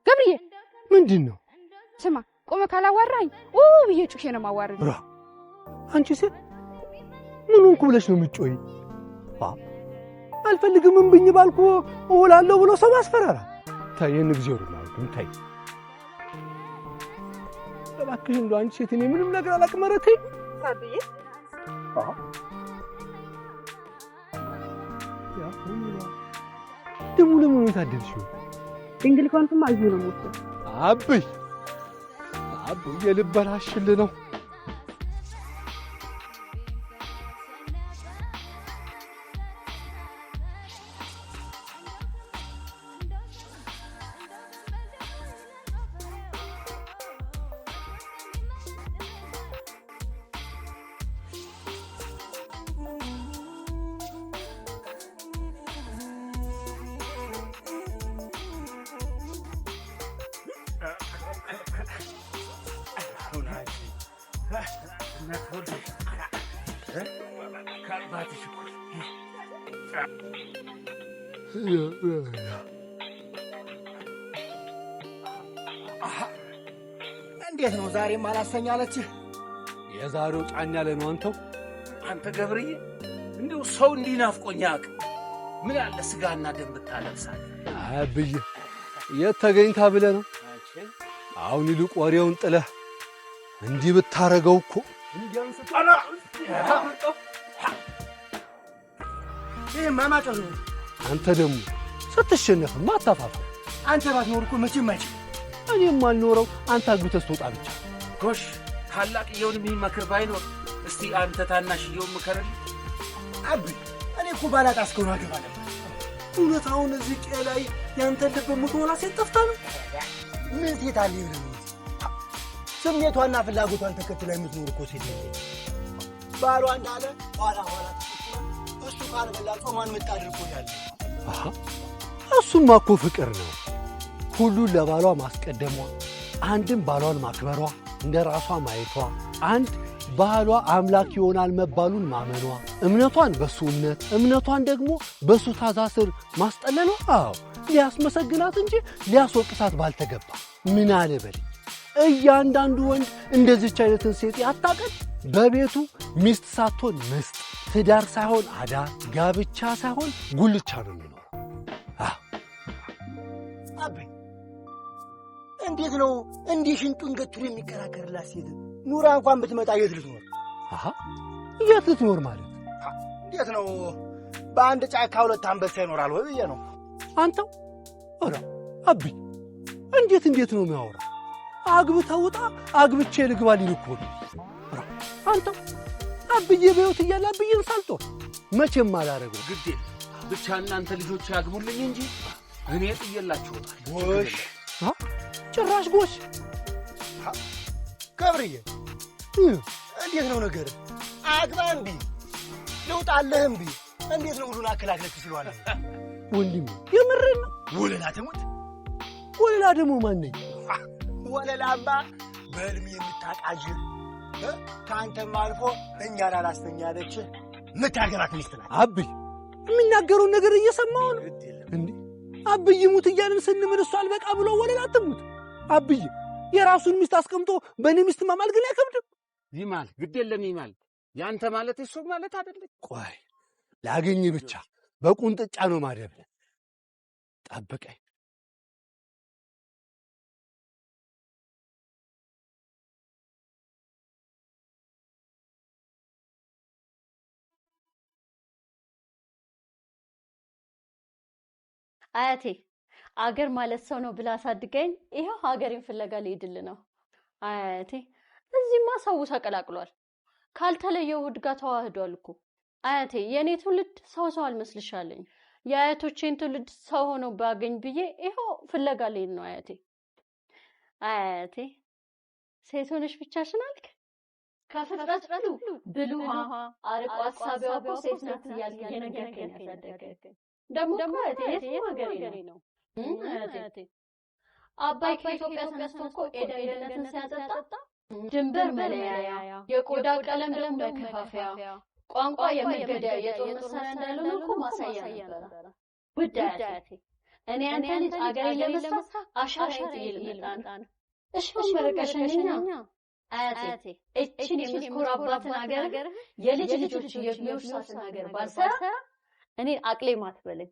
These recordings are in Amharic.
ገብርዬ ምንድነው? ስማ ቆመ ካላዋራኝ ብዬ ጩሼ ነው ማዋረድ። አንቺ ሴት ምኑን ኩብለሽ ነው የምትጮይ? አልፈልግም እምብኝ ባልኩ እውላለሁ ብሎ ሰው ማስፈራራ። ታይ ንግዚው ማለት ታይ እባክሽ እንደው አንቺ ሴት እኔ ምንም ነገር አላቅመረቴ ታዲያ ደሙ ለምን ታደርሽው? ድንግል ኮንኩማ አይዩ ነው ሞት አብይ የልበላሽል ነው። እንዴት ነው ዛሬ ማላሰኛለች? የዛሬው ጫኛ ያለ ነው። አንተ ገብርዬ እንደው ሰው እንዲናፍቆኝ አቅ ምን ያለ ስጋና ደም ብታለብሳል? አብይ የት ተገኝታ ብለህ ነው? አሁን ይልቅ ወሬውን ጥለህ እንዲህ ብታረገው እኮ ይሄ ማማጫ ነው። አንተ ደግሞ ስትሸነፍ ማታፋፋ። አንተ ባትኖር እኮ መቼም አይችል። እኔም አልኖረው አንተ አግብተህ ስትወጣ ብቻ። ጎሽ ታላቅየውን የሚመክር ባይኖር እስቲ አንተ ታናሽየውን ምከረኝ። አብይ እኔ እኮ ባላጣ እስከሆነ አገባ ነበር። እውነታውን እዚህ ቄ ላይ ያንተን ልብ የምትሞላ ሴት ጠፍታ ነው? ምን ሴት አለ ይብለ ስሜቷና ፍላጎቷን ተከትላ የምትኖር እኮ ሴት የለች። ባሏ እንዳለ ኋላ እሱ ካልበላ ጾሟን ምታድር እኮ ያለ። እሱማ እኮ ፍቅር ነው። ሁሉን ለባሏ ማስቀደሟ፣ አንድም ባሏን ማክበሯ፣ እንደ ራሷ ማየቷ፣ አንድ ባሏ አምላክ ይሆናል መባሉን ማመኗ፣ እምነቷን በሱ እምነቷን ደግሞ በሱ ታዛ ስር ማስጠለሏ ሊያስመሰግናት እንጂ ሊያስወቅሳት ባልተገባ። ምን አለ በል እያንዳንዱ ወንድ እንደዚች አይነትን ሴት ያጣቀል። በቤቱ ሚስት ሳትሆን ምስጥ፣ ትዳር ሳይሆን አዳር፣ ጋብቻ ሳይሆን ጉልቻ ነው የሚኖረው። አበይ እንዴት ነው እንዲህ ሽንጡን ገትሮ የሚከራከርላት ሴት ኑራ እንኳን ብትመጣ የት ልትኖር? የት ልትኖር ማለት እንዴት ነው? በአንድ ጫካ ሁለት አንበሳ ይኖራል ወይ ብዬ ነው። አንተው አብይ እንዴት ነው የሚያወራ? አግብተህ ውጣ አግብቼ ልግባ ሊል እኮ ነው። አንተው አብዬ በሕይወት እያለ አብዬን ሳልጦር መቼም አላረገው። ግዴ ብቻ እናንተ ልጆች ያግቡልኝ እንጂ እኔ ጥየላችሁ ጎሽ። ጭራሽ ጎሽ ገብርዬ እንዴት ነው ነገር? አግባ እምቢ፣ ልውጣለህ እምቢ። እንዴት ነው ሁሉን አከላክለህ ትችላለህ? ወንድሜ የምርህን ነው? ወለላ ትሙት። ወለላ ደግሞ ማን ነኝ? ወለላማ በሕልም የምታቃዥር ከአንተም አልፎ እኛን አላስተኛለች ምታገባት ሚስት ናት። አብይ የሚናገረውን ነገር እየሰማሁ ነው እንዴ? አብይ ሙት እያልን ስንምል እሱ አልበቃ ብሎ ወለላ ትሙት። አብይ የራሱን ሚስት አስቀምጦ በእኔ ሚስት ማማል ግን አይከብድም? ይማል ግድ የለም ይማል። ያንተ ማለት እሱ ማለት አይደለም። ቆይ ላገኝ ብቻ በቁንጥጫ ነው ማደብ። ጠብቀኝ። አያቴ አገር ማለት ሰው ነው ብላ አሳድገኝ ይሄው ሀገሬን ፍለጋ ልሄድል ነው። አያቴ እዚህማ ሰው ተቀላቅሏል። ካልተለየው ውድ ጋር ተዋህዷል እኮ። አያቴ የኔ ትውልድ ሰው አልመስልሻለኝ። የአያቶቼን ትውልድ ሰው ሆኖ ባገኝ ብዬ ይሄው ፍለጋ ልሄድ ነው። አያቴ ሴት ሆነሽ ብቻሽን አልክ? ከፍጥረት ሁሉ ብልህ አርቆ አሳቢዋ እኮ ሴት ናት እያልክ እየነገርከኝ ያሳደገኝ ደግሞ አያቴ ሀገሬ ነው። አያቴ አባይ ከኢትዮጵያ ተነስቶ እኮ ኤደንነትን ሲያጠጣ ድንበር መለያያ፣ የቆዳ ቀለም ደግሞ መከፋፈያ፣ ቋንቋ የመገደያ የጦር መሳሪያ እንዳልሆነ እኮ ማሳያ ነበር። ውድ አያቴ እኔ አንተ ልጅ አገሬን ለመስራት አሻራዬን ጥዬ ልመጣ ነው። እሺ በረከሽኝኛ አያቴ እቺን የምትኮራባትን ሀገር የልጅ ልጆች የሚወርሳትን ሀገር ባልሰራ እኔ አቅሌ ማትበለኝ።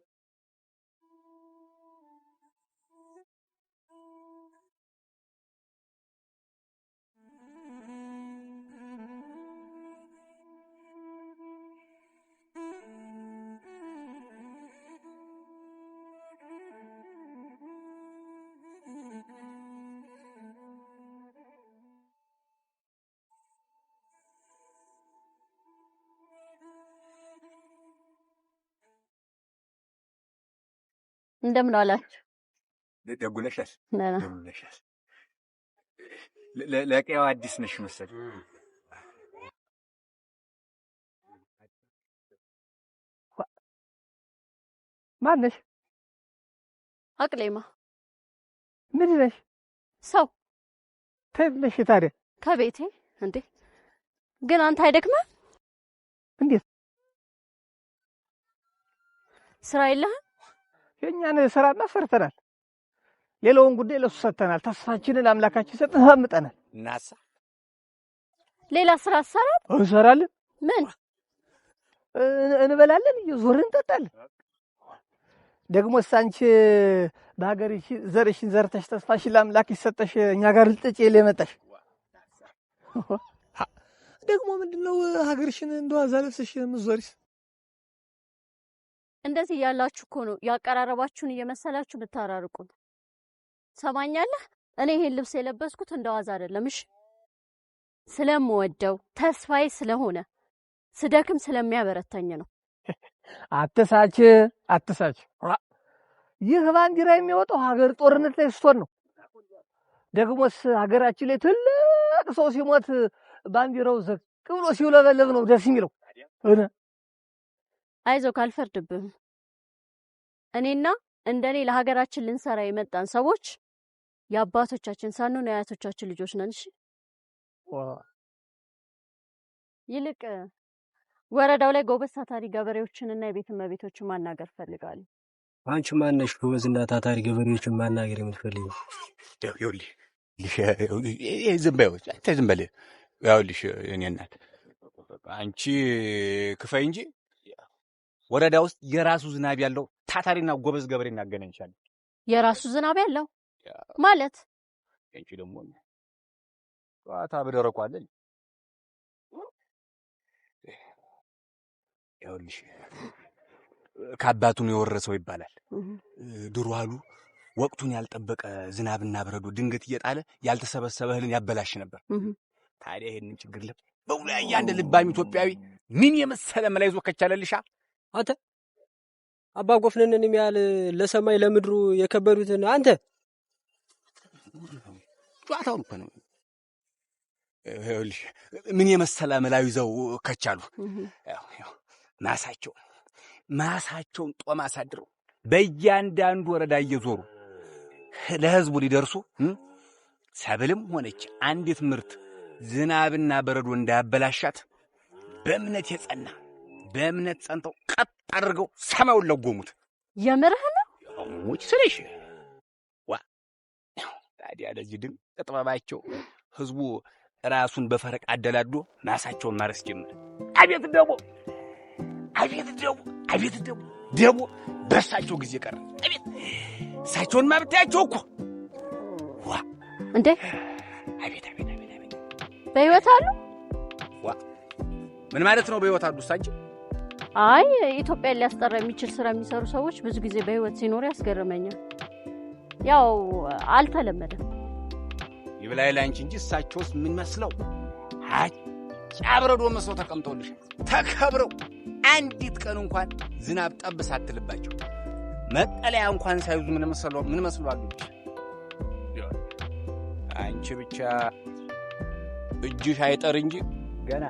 እንደምን አላችሁ? ደጉለሻል ደጉለሻል። ለቀያው አዲስ ነሽ መሰለኝ። ማነሽ? አቅሌማ። ምን ነሽ? ሰው ተነሽ ታዲያ ከቤቴ እንዴ? ግን አንተ አይደክመህ? እንዴት ስራ የለህም? የኛን ስራማ ሰርተናል። ሌላውን ጉዳይ ለሱ ሰጥተናል። ተስፋችንን አምላካችን ሰጥተናል። እናሳ ሌላ ስራ እንሰራለን። ምን እንበላለን፣ እየዞርን እንጠጣለን። ደግሞ አንቺ በሀገርሽ ዘርሽን ዘርተሽ ተስፋሽን ለአምላክሽ ሰጠሽ እኛ ጋር ልጥጭ ለመጣሽ ደግሞ ምንድነው ሀገርሽን እንደዋዛ ለብሰሽ የምትዞሪስ? እንደዚህ ያላችሁ እኮ ነው ያቀራረባችሁን እየመሰላችሁ ብታራርቁን። ሰማኛለህ? እኔ ይሄን ልብስ የለበስኩት እንደዋዛ አይደለም። እሺ ስለምወደው ተስፋዬ ስለሆነ ስደክም ስለሚያበረታኝ ነው። አትሳች። ይህ ባንዲራ የሚወጣው ሀገር ጦርነት ላይ ስትሆን ነው። ደግሞስ ሀገራችን ላይ ትልቅ ሰው ሲሞት ባንዲራው ዝቅ ብሎ ሲውለበለብ ነው ደስ የሚለው። አይዞህ ካልፈርድብህም እኔና እንደኔ ለሀገራችን ልንሰራ የመጣን ሰዎች የአባቶቻችን ሳንሆን የአያቶቻችን ልጆች ነን። እሺ ይልቅ ወረዳው ላይ ጎበዝ ታታሪ ገበሬዎችንና የቤት እመቤቶችን ማናገር ፈልጋለሁ። አንቺ ማነሽ ጎበዝና ታታሪ ገበሬዎችን ማናገር የምትፈልጊው? ይኸውልሽ ዝም በይ ይኸውልሽ የእኔ እናት አንቺ ክፈይ እንጂ ወረዳ ውስጥ የራሱ ዝናብ ያለው ታታሪና ጎበዝ ገበሬ እናገናኝሻለን። የራሱ ዝናብ ያለው ማለት አንቺ ደግሞ ጧታ በደረቁ አይደል? ይኸውልሽ ከአባቱን የወረሰው ይባላል። ድሮ አሉ ወቅቱን ያልጠበቀ ዝናብና በረዶ ድንገት እየጣለ ያልተሰበሰበ እህልን ያበላሽ ነበር። ታዲያ ይሄንን ችግር በሙሉ ያንደ ልባም ኢትዮጵያዊ ምን የመሰለ መላ ይዞ ከቻለልሻ አንተ አባ ጎፍነንን የሚያል ለሰማይ ለምድሩ የከበዱትን አንተ ጨዋታው እኮ ነው። ይኸውልሽ ምን የመሰለ መላ ይዘው ከቻሉ ማሳቸውን ጦም አሳድረው በእያንዳንዱ ወረዳ እየዞሩ ለህዝቡ ሊደርሱ ሰብልም ሆነች አንዲት ምርት ዝናብና በረዶ እንዳያበላሻት በእምነት ጸንተው ቀጥ አድርገው ሰማዩን ለጎሙት። የምርህ ነው? ሙች ስለሽ ታዲያ ለዚህ ድንቅ ጥበባቸው ህዝቡ ራሱን በፈረቅ አደላዶ ማሳቸውን ማረስ ጀመረ። አቤት ደቦ በሳቸው ጊዜ ቀረ። አቤት ሳቸውን ማብታያቸው እኮ እንዴ! አቤት በህይወት አሉ? ምን ማለት ነው በህይወት አሉ? ሳቸው አይ ኢትዮጵያን ሊያስጠራ የሚችል ስራ የሚሰሩ ሰዎች ብዙ ጊዜ በህይወት ሲኖሩ ያስገርመኛል። ያው አልተለመደም። ይብላይ ላንቺ እንጂ እሳቸውስ ምን መስለው አጫብረዶ መስለው ተቀምጠውልሽ ተከብረው አንዲት ቀን እንኳን ዝናብ ጠብ ሳትልባቸው መጠለያ እንኳን ሳይዙ ምን መስለው አግኝሽ። አንቺ ብቻ እጅሽ አይጠር እንጂ ገና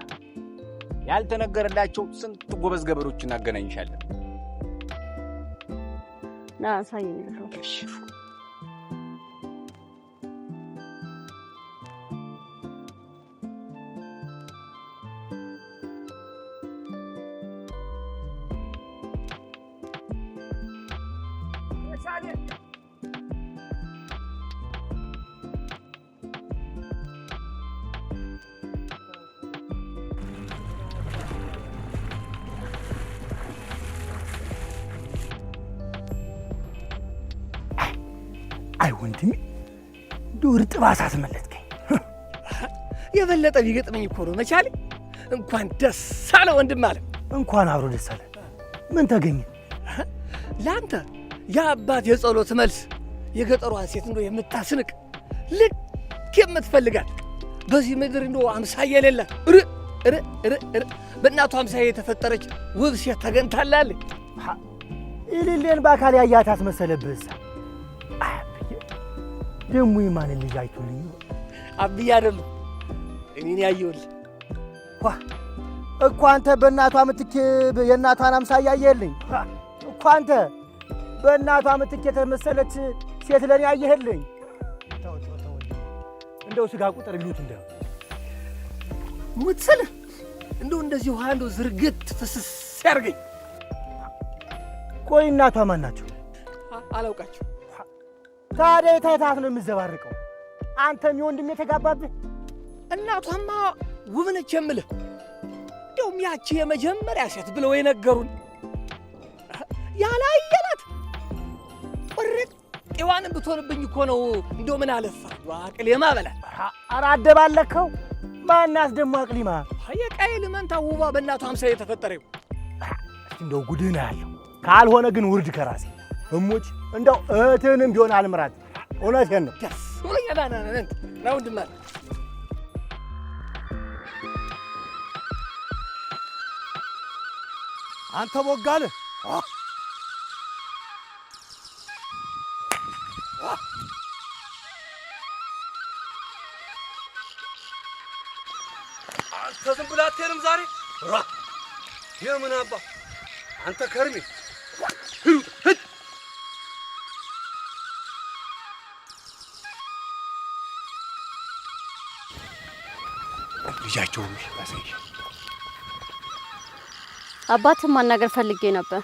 ያልተነገረላቸው ስንት ጎበዝ ገበሬዎች እናገናኝሻለን። ና ሳይኝ ነው ወንድሜ ዱር ጥባሳ አስመለጥከኝ። የበለጠ ቢገጥመኝ እኮ ነው መቻሌ። እንኳን ደስ አለ ወንድም አለ። እንኳን አብሮ ደስ አለ። ምን ተገኘ? ለአንተ የአባት የጸሎት መልስ የገጠሯን ሴት እንደው የምታስንቅ ልክ የምትፈልጋት በዚህ ምድር እንደው አምሳያ የሌላት በእናቷ አምሳያ የተፈጠረች ውብ ሴት ተገኝታላለች። እልሌን በአካል ያያት አስመሰለብህ። ደሞ የማንን ልጅ አይቶልኝ ነው? አብዬ አይደሉም እኔን ያየሁልህ እኮ አንተ በእናቷ ምትክ የእናቷን አምሳያ አየህልኝ እኮ አንተ በእናቷ ምትክ የተመሰለች ሴት ለኔ አየህልኝ። እንደው ስጋ ቁጥር ቢሉት እንደው ሙትሰለ እንደው እንደዚህ ውሃ እንደው ዝርግት ፍስስ ያርገኝ። ቆይ እናቷ ማን ናቸው? አላውቃቸው። ታዲያ የታይታት ነው የምዘባርቀው? አንተም የወንድሜ የተጋባብህ እናቷማ ውብ ነች የምልህ እንደውም ያቺ የመጀመሪያ ሴት ብለው የነገሩን ያላየናት ቁርጥ ጤዋንም ብትሆንብኝ እኮ ነው። እንደው ምን አለፋ አቅሌማ በላት። ኧረ አደባለከው። ማናስ ደግሞ አቅሊማ? የቃየል መንታ ውባ በእናቷ አምሳያ የተፈጠረው። እንደው ጉድህ ነው ያለው። ካልሆነ ግን ውርድ ከራሴ እሙች እንደው እህትህንም ቢሆን አልምራት። እውነቴን ነው። ደስ ብሎኛል። ና ወንድም አለ አንተ ቦጋለ አንተ ዝም ብለህ አትሄድም ዛሬ? የምን አባ አንተ ከርሜ ልጃቸውን ያሳይ። አባትን ማናገር ፈልጌ ነበር።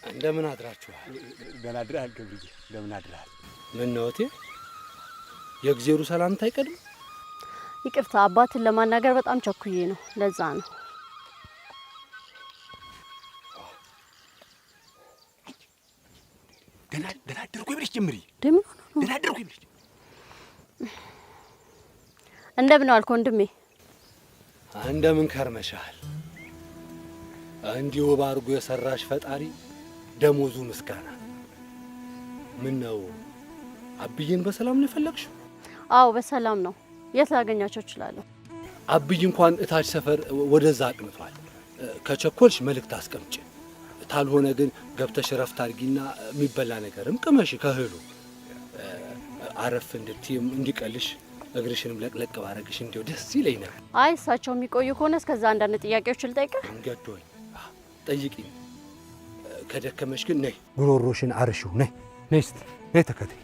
እንደምን አድራችኋል? ደህና አድረሃል ገብርዬ? እንደምን አድረሃል? ምን ነው እቴ የእግዜሩ ሰላምታ አይቀድም? ይቅርታ አባትን ለማናገር በጣም ቸኩዬ ነው፣ ለዛ ነው። ደህና አደርኩ ይብልሽ ጀምሪ። ደህና አደርኩ ይብልሽ። እንደምን ዋልክ ወንድሜ? እንደምን ከርመሻል? እንዲሁ ባርጎ የሰራሽ ፈጣሪ ደሞዙ ምስጋና። ምን ነው አብዬን በሰላም ነው የፈለግሽው? አዎ በሰላም ነው። የት ላገኛቸው እችላለሁ? አብይ እንኳን እታች ሰፈር ወደዛ አቅንቷል። ከቸኮልሽ መልእክት አስቀምጪ፣ ታልሆነ ግን ገብተሽ ረፍት አድርጊና የሚበላ ነገርም ቅመሽ ከእህሉ አረፍ እንድትይም እንዲቀልሽ እግርሽንም ለቅለቅ ባረግሽ እንዲው ደስ ይለኝ ነበር። አይ እሳቸው የሚቆዩ ከሆነ እስከዛ አንዳንድ ጥያቄዎችን ልጠይቅህ። እንገዶኝ ጠይቂኝ። ከደከመሽ ግን ነይ ጉሮሮሽን አርሺው። ነይ ነይ እስቲ ነይ ተከተይ።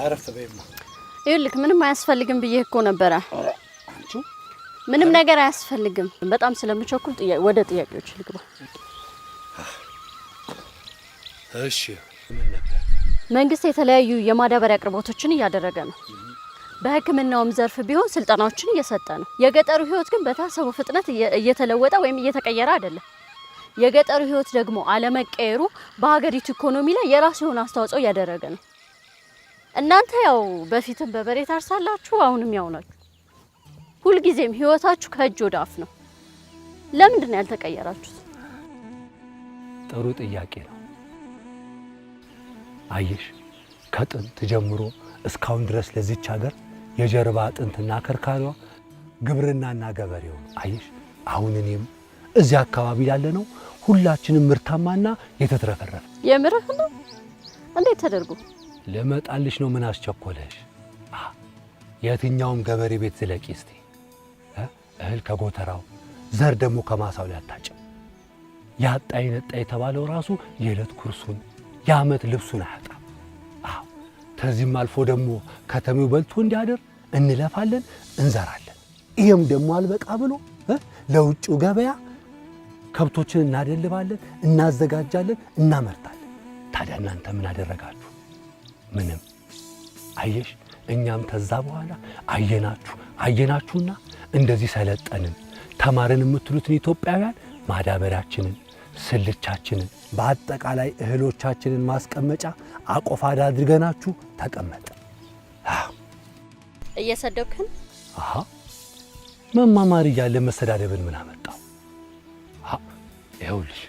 አረፍ በይማ። ይኸውልህ ምንም አያስፈልግም ብዬ እኮ ነበረ። ምንም ነገር አያስፈልግም። በጣም ስለምቸኩል ወደ ጥያቄዎች ልግባ። እሺ ምን ነበር? መንግስት የተለያዩ የማዳበሪያ አቅርቦቶችን እያደረገ ነው። በሕክምናውም ዘርፍ ቢሆን ስልጠናዎችን እየሰጠ ነው። የገጠሩ ህይወት ግን በታሰበው ፍጥነት እየተለወጠ ወይም እየተቀየረ አይደለም። የገጠሩ ህይወት ደግሞ አለመቀየሩ በሀገሪቱ ኢኮኖሚ ላይ የራሱ የሆነ አስተዋጽኦ እያደረገ ነው። እናንተ ያው በፊትም በበሬ ታርሳላችሁ፣ አሁንም ያው ናችሁ። ሁልጊዜም ህይወታችሁ ከእጅ ወደ አፍ ነው። ለምንድን ነው ያልተቀየራችሁት? ጥሩ ጥያቄ ነው። አየሽ ከጥንት ጀምሮ እስካሁን ድረስ ለዚች ሀገር የጀርባ አጥንትና ከርካሪዋ ግብርናና ገበሬው። አየሽ አሁን እኔም እዚህ አካባቢ ያለ ነው ሁላችንም ምርታማና የተትረፈረፈ። የምርህ ነው? እንዴት ተደርጎ? ለመጣልሽ ነው። ምን አስቸኮለሽ? የትኛውም ገበሬ ቤት ዝለቂ እስቲ። እህል ከጎተራው ዘር ደግሞ ከማሳው ላይ አታጭም። ያጣ ይነጣ የተባለው ራሱ የዕለት ኩርሱን የዓመት ልብሱን አያጣም። ከዚህም አልፎ ደግሞ ከተሜው በልቶ እንዲያደር እንለፋለን፣ እንዘራለን። ይሄም ደግሞ አልበቃ ብሎ ለውጭው ገበያ ከብቶችን እናደልባለን፣ እናዘጋጃለን፣ እናመርታለን። ታዲያ እናንተ ምን አደረጋችሁ? ምንም። አየሽ እኛም ተዛ በኋላ አየናችሁና እንደዚህ ሰለጠንን፣ ተማርን የምትሉትን ኢትዮጵያውያን ማዳበሪያችንን፣ ስልቻችንን፣ በአጠቃላይ እህሎቻችንን ማስቀመጫ አቆፋዳ አድርገናችሁ ተቀመጠ። እየሰደብከን? አሃ መማማር እያለ መሰዳደብን ምን አመጣው? ይኸውልሽ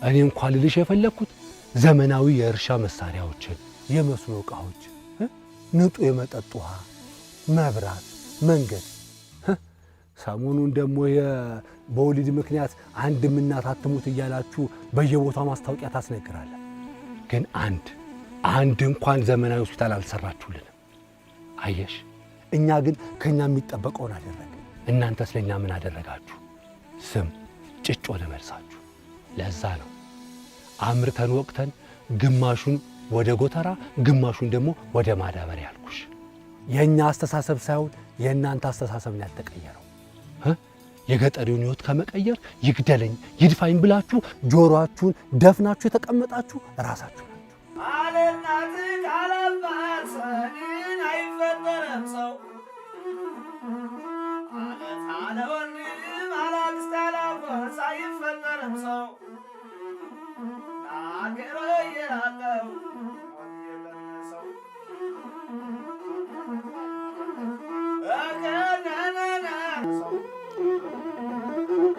እኔ እንኳን ልልሽ የፈለግኩት ዘመናዊ የእርሻ መሳሪያዎችን፣ የመስኖ ዕቃዎች፣ ንጡ የመጠጥ ውሃ፣ መብራት፣ መንገድ ሰሞኑን ደግሞ በወሊድ ምክንያት አንድ እናት አትሙት እያላችሁ በየቦታው ማስታወቂያ ታስነግራለ። ግን አንድ እንኳን ዘመናዊ ሆስፒታል አልሰራችሁልንም። አየሽ፣ እኛ ግን ከኛ የሚጠበቀውን አደረግን። እናንተ ስለኛ ምን አደረጋችሁ? ስም ጭጮ ለመልሳችሁ። ለዛ ነው አምርተን ወቅተን ግማሹን ወደ ጎተራ ግማሹን ደግሞ ወደ ማዳበሪያ ያልኩሽ። የኛ አስተሳሰብ ሳይሆን የእናንተ አስተሳሰብ ነው ያልተቀየረው። የገጠሪውን ሕይወት ከመቀየር ይግደለኝ ይድፋኝ ብላችሁ ጆሮአችሁን ደፍናችሁ የተቀመጣችሁ ራሳችሁ ናችሁ። አለናት ካላባት ሰንን አይፈጠረም ሰው አለ ወንድም አላክስት አላጎት አይፈጠርም ሰው ናገረ የራለው ሰው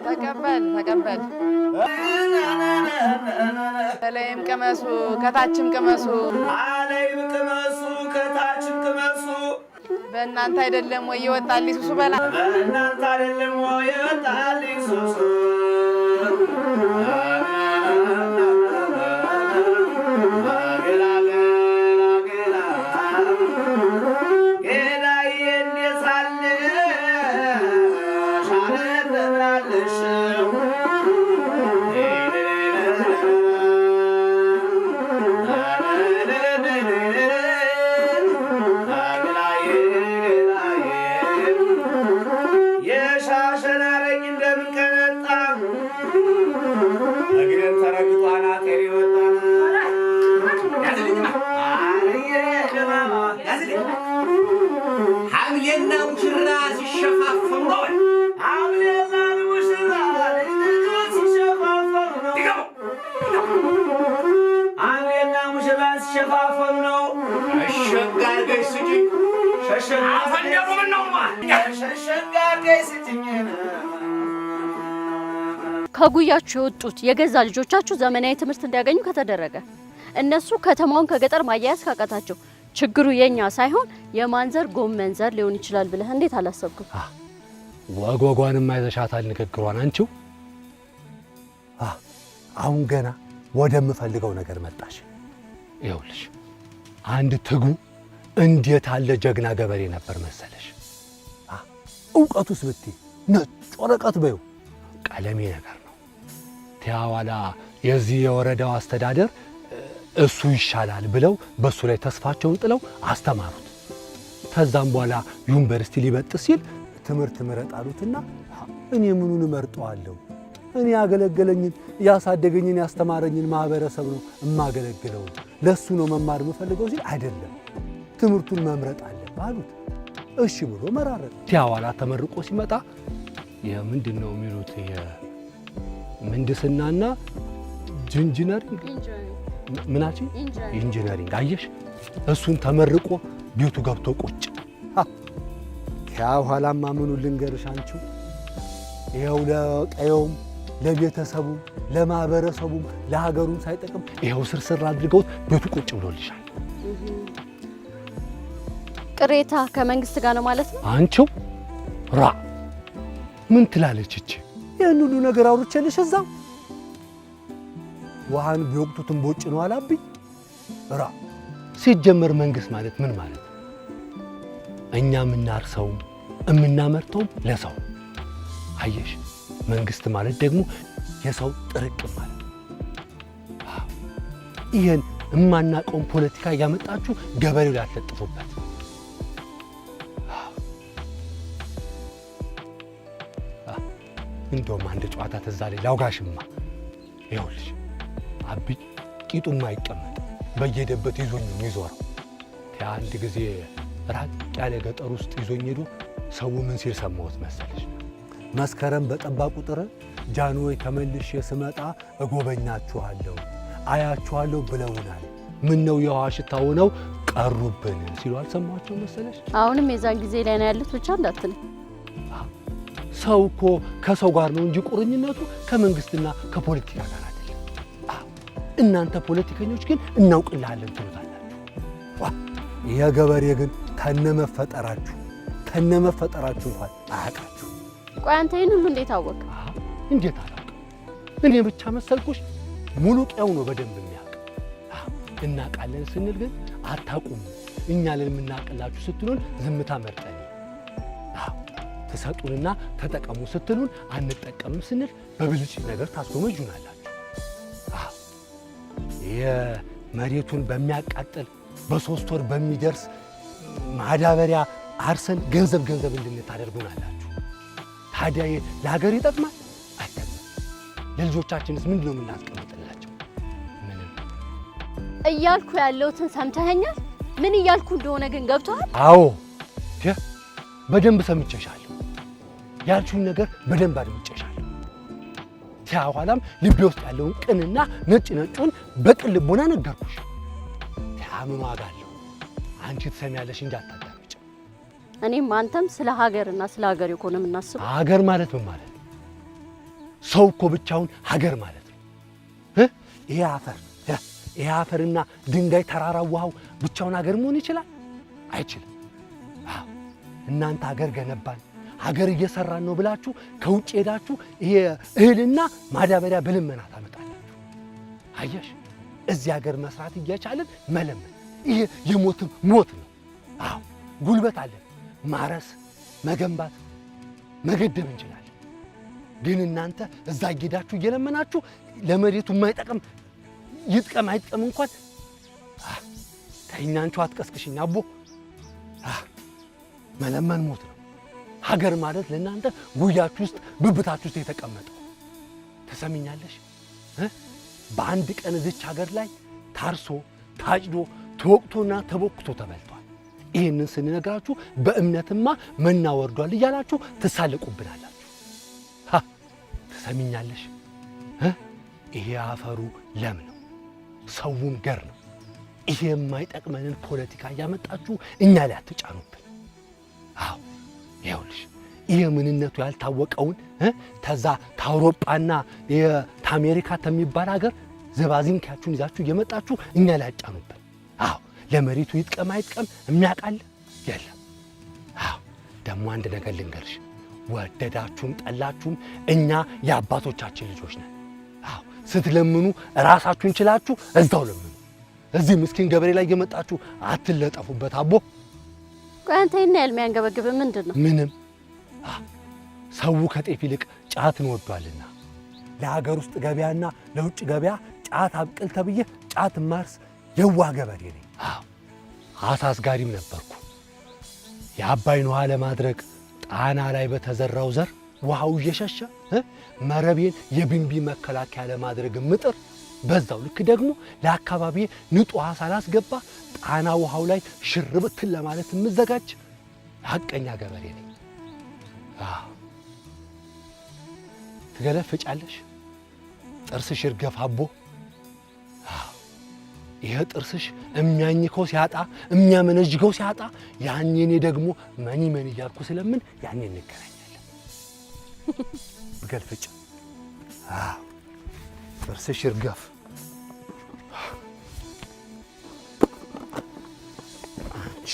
ተቀበል በላይም ቅመሱ ከታችም ቅመሱ፣ አለይም ቅመሱ ከታችም ቅመሱ። በእናንተ አይደለም ወይ ይወጣል ሱሱ? በላ በእናንተ አይደለም ወይ ይወጣል ሱሱ? ከጉያችሁ የወጡት የገዛ ልጆቻችሁ ዘመናዊ ትምህርት እንዲያገኙ ከተደረገ እነሱ ከተማውን ከገጠር ማያያዝ ካቃታቸው ችግሩ የኛ ሳይሆን የማንዘር ጎመንዘር ሊሆን ይችላል ብለህ እንዴት አላሰብኩም? ወጓጓንም አይተሻታል ንግግሯን አንቺው። አሁን ገና ወደምፈልገው ነገር መጣሽ። ይኸውልሽ አንድ ትጉ እንዴት አለ ጀግና ገበሬ ነበር መሰለሽ። እውቀቱስ ብትይ ነጭ ወረቀት በይው ቀለሜ ነገር ነው። ቲያዋላ የዚህ የወረዳው አስተዳደር እሱ ይሻላል ብለው በሱ ላይ ተስፋቸውን ጥለው አስተማሩት። ከዛም በኋላ ዩኒቨርሲቲ ሊበጥስ ሲል ትምህርት ምረጥ አሉትና እኔ ምኑን እመርጠዋለሁ? እኔ ያገለገለኝን ያሳደገኝን ያስተማረኝን ማህበረሰብ ነው እማገለግለው፣ ለሱ ነው መማር የምፈልገው ሲል አይደለም ትምህርቱን መምረጥ አለብህ አሉት። እሺ ብሎ መራረጥ። ቲያዋላ ተመርቆ ሲመጣ የምንድን ነው የሚሉት የምህንድስናና ኢንጂነሪንግ ምናችን ኢንጂነሪንግ አየሽ፣ እሱን ተመርቆ ቤቱ ገብቶ ቁጭ። ከኋላማ ምኑ ልንገርሽ አንቺው ይኸው ለቀየውም ለቤተሰቡም ለማህበረሰቡም ለሀገሩም ሳይጠቅም ይኸው ስርስር አድርገውት ቤቱ ቁጭ ብሎልሻል። ቅሬታ ከመንግስት ጋር ነው ማለት ነው። አንቺው ራ ምን ትላለች እቺ? ያን ሁሉ ነገር አውርቼልሽ እዛው ውሃን ቢወቅቱትን ቦጭ ነው አላብኝ። ራ ሲጀመር መንግስት ማለት ምን ማለት ነው? እኛ የምናርሰውም የምናመርተውም ለሰው። አየሽ መንግስት ማለት ደግሞ የሰው ጥርቅም ማለት ነው። ይሄን የማናውቀውን ፖለቲካ ያመጣችሁ ገበሬው ላይ አትለጥፉበት። እንደውም አንድ ጨዋታ ተዛ ላይ ላውጋሽማ። ይኸውልሽ አብይ ቂጡም አይቀመጥ በየሄደበት ይዞኝ ነው የሚዞረው። ከአንድ ጊዜ ራቅ ያለ ገጠር ውስጥ ይዞኝ ሄዶ ሰው ምን ሲል ሰማሁት መሰለሽ? መስከረም በጠባ ቁጥር ጃንሆይ ተመልሼ ስመጣ እጎበኛችኋለሁ አያችኋለሁ ብለውናል። ምን ነው የውሃ ሽታ ሆነው ቀሩብን ሲሉ አልሰማቸው መሰለሽ? አሁንም የዛን ጊዜ ላይ ነው ያሉት ብቻ እንዳትል። ሰው እኮ ከሰው ጋር ነው እንጂ ቁርኝነቱ ከመንግስትና ከፖለቲካ ጋር አይደለም። እናንተ ፖለቲከኞች ግን እናውቅልሃለን ትሉታላችሁ። የገበሬ ግን ከነመፈጠራችሁ እንኳን አያውቃችሁ። ቆይ አንተ ይህን ሁሉ እንዴት አወቅ? እንዴት አላውቅም? እኔ ብቻ መሰልኩሽ? ሙሉ ቄው ነው በደንብ የሚያውቅ። እናውቃለን ስንል ግን አታውቁም እኛ ለን የምናውቅላችሁ ስትሉን ዝምታ መርጠን፣ ትሰጡንና ተጠቀሙ ስትሉን አንጠቀምም ስንል በብልጭ ነገር ታስጎመጁናላችሁ። የመሬቱን በሚያቃጥል በ3 ወር በሚደርስ ማዳበሪያ አርሰን ገንዘብ እንድንታደርጉናላችሁ። ታዲያ ለሀገር ይጠቅማል አይጠቅምም? ለልጆቻችንስ ምንድን ነው የምናስቀምጥላቸው? ምንም እያልኩ ያለሁትን ሰምተኸኛል? ምን እያልኩ እንደሆነ ግን ገብቶሃል? አዎ በደንብ ሰምቼሻለሁ። ያልሽውን ነገር በደንብ አድምጬሻለሁ። ኋላም ልቤ ውስጥ ያለውን ቅንና ነጩን በቅን ልቦና ነገርኩሽ። ምን ዋጋ አለው? አንቺ ትሰሚያለሽ እንጂ አታዳምጪ። እኔም አንተም ስለ ሀገርና ስለ ሀገር እኮ ነው የምናስበው። ሀገር ማለት ምን ማለት ነው? ሰው እኮ ብቻውን ሀገር ማለት ነው። ይሄ አፈርና ድንጋይ ተራራ ውሃው ብቻውን ሀገር መሆን ይችላል? አይችልም። እናንተ ሀገር ገነባን ሀገር እየሰራን ነው ብላችሁ ከውጭ ሄዳችሁ ይሄ እህልና ማዳበሪያ በልመና ታመጣላችሁ። አየሽ፣ እዚህ ሀገር መስራት እየቻልን መለመን ይሄ የሞትም ሞት ነው። አዎ ጉልበት አለን፣ ማረስ፣ መገንባት፣ መገደብ እንችላለን። ግን እናንተ እዛ እየሄዳችሁ እየለመናችሁ ለመሬቱ የማይጠቅም ይጥቀም አይጥቀም እንኳን ተኛንቹ አትቀስቅሽኝ አቦ። መለመን ሞት ነው። ሀገር ማለት ለእናንተ ጉያችሁ ውስጥ ብብታችሁ ውስጥ የተቀመጠው። ተሰሚኛለሽ? በአንድ ቀን እዚች ሀገር ላይ ታርሶ ታጭዶ ተወቅቶና ተቦክቶ ተበልቷል። ይህንን ስንነግራችሁ በእምነትማ መና ወርዷል እያላችሁ ትሳለቁብናላችሁ። ተሰሚኛለሽ? ይሄ አፈሩ ለም ነው፣ ሰውም ገር ነው። ይሄ የማይጠቅመንን ፖለቲካ እያመጣችሁ እኛ ላይ አትጫኑብን። አዎ ይኸውልሽ፣ ይሄ ምንነቱ ያልታወቀውን ተዛ ታውሮጳና ታሜሪካ ተሚባል ሀገር ዘባዚንካችሁን ይዛችሁ እየመጣችሁ እኛ ላይ አጫኑብን። አዎ ለመሬቱ ይጥቀም አይጥቀም የሚያውቃል የለም። አዎ ደግሞ አንድ ነገር ልንገርሽ፣ ወደዳችሁም ጠላችሁም እኛ የአባቶቻችን ልጆች ነን። አዎ ስትለምኑ ራሳችሁን ችላችሁ እዛው ለምኑ። እዚህ ምስኪን ገበሬ ላይ እየመጣችሁ አትለጠፉበት አቦ። ቆይ አንተ ይሄን ያህል የሚያንገበግብህ ምንድን ነው? ምንም። ሰው ከጤፍ ይልቅ ጫትን ወዷልና ለሀገር ውስጥ ገበያና ለውጭ ገበያ ጫት አብቅል ተብዬ ጫት ማርስ የዋህ ገበሬ ነኝ። አሳስጋሪም ነበርኩ። የአባይን ውሃ ለማድረግ ጣና ላይ በተዘራው ዘር ውሃው እየሸሸ መረቤን የቢንቢ መከላከያ ለማድረግ ምጥር፣ በዛው ልክ ደግሞ ለአካባቢ ንጹህ ውሃ ሳላስገባ ጣና ውሃው ላይ ሽርብትን ለማለት የምዘጋጅ ሐቀኛ ገበሬ ነኝ። ትገለፍጫለሽ፣ ጥርስሽ ይርገፍ አቦ። ይሄ ጥርስሽ የሚያኝከው ሲያጣ የሚያመነጅገው ሲያጣ ያኔ እኔ ደግሞ መኒ እያልኩ ስለምን ያኔ እንገናኛለን። ብገልፍጭ ጥርስሽ ይርገፍ። አንቺ